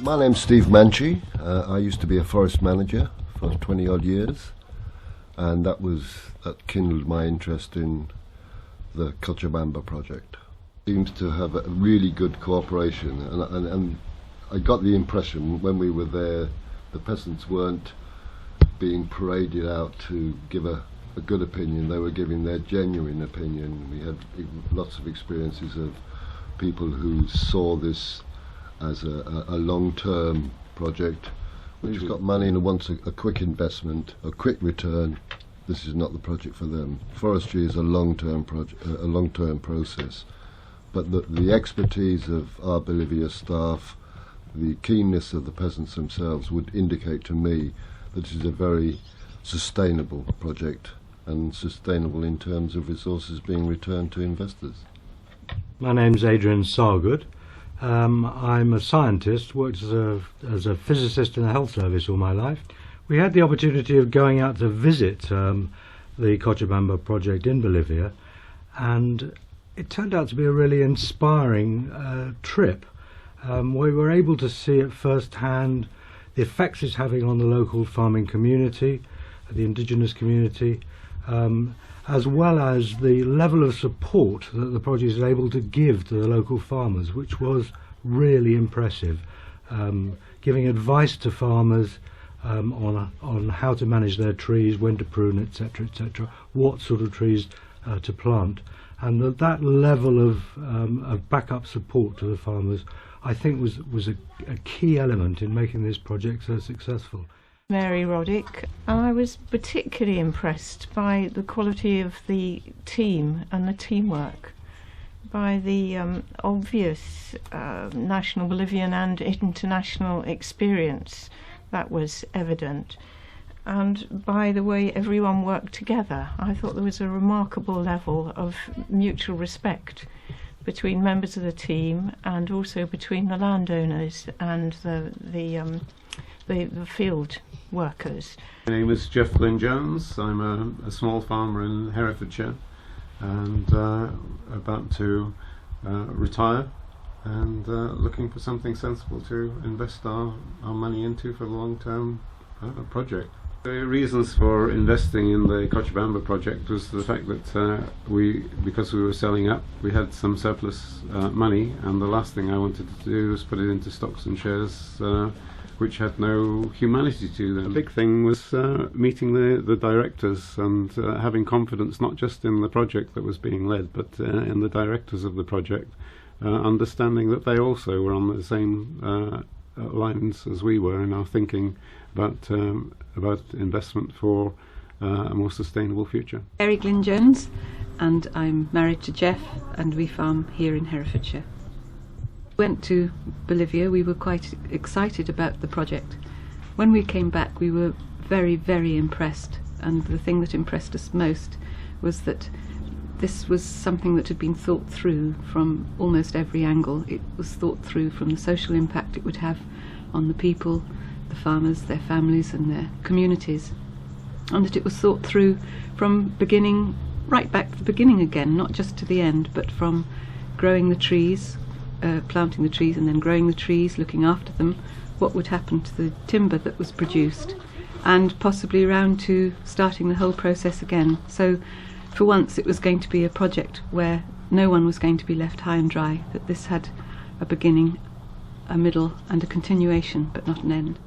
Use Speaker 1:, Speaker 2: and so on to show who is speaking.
Speaker 1: My name's Steve Manche. I used to be a forest manager for 20 odd years, and that kindled my interest in the Cochabamba Project. Seems to have a really good cooperation, and I got the impression when we were there the peasants weren't being paraded out to give a good opinion. They were giving their genuine opinion. We had lots of experiences of people who saw this as a long-term project which got money and wants a quick investment, a quick return. This is not the project for them. Forestry is a long-term project, a long-term process, but the expertise of our Bolivia staff, the keenness of the peasants themselves would indicate to me that this is a very sustainable project, and sustainable in terms of resources being returned to investors.
Speaker 2: My name's Adrian Sauget. I'm a scientist, worked as a physicist in the health service all my life. We had the opportunity of going out to visit the Cochabamba Project in Bolivia, and it turned out to be a really inspiring trip. We were able to see at first hand the effects it's having on the local farming community, the indigenous community, as well as the level of support that the project is able to give to the local farmers, which was really impressive. Giving advice to farmers on how to manage their trees, when to prune, etc., etc., what sort of trees to plant, and that level of backup support to the farmers, I think, was a key element in making this project so successful.
Speaker 3: Mary Roddick, and I was particularly impressed by the quality of the team and the teamwork, by the obvious national Bolivian and international experience that was evident, and by the way everyone worked together. I thought there was a remarkable level of mutual respect between members of the team, and also between the landowners and the field workers.
Speaker 4: My name is Adrian Jones. I'm a small farmer in Herefordshire, and about to retire, and looking for something sensible to invest our money into for the long-term project. The reasons for investing in the Cochabamba project was the fact that because we were selling up, we had some surplus money, and the last thing I wanted to do was put it into stocks and shares which had no humanity to them. The big thing was meeting the directors and having confidence not just in the project that was being led, but in the directors of the project, understanding that they also were on the same lines as we were in our thinking about investment for a more sustainable future.
Speaker 5: Arriguin Jones, and I'm married to Jeff, and we farm here in Herefordshire. Went to Bolivia. We were quite excited about the project. When we came back, we were very, very impressed, and the thing that impressed us most was that this was something that had been thought through from almost every angle. It was thought through from the social impact it would have on the people, the farmers, their families and their communities, and that it was thought through from beginning, right back to the beginning again, not just to the end, but from growing the trees, planting the trees and then growing the trees, looking after them, what would happen to the timber that was produced, and possibly around to starting the whole process again. So for once it was going to be a project where no one was going to be left high and dry, that this had a beginning, a middle and a continuation, but not an end.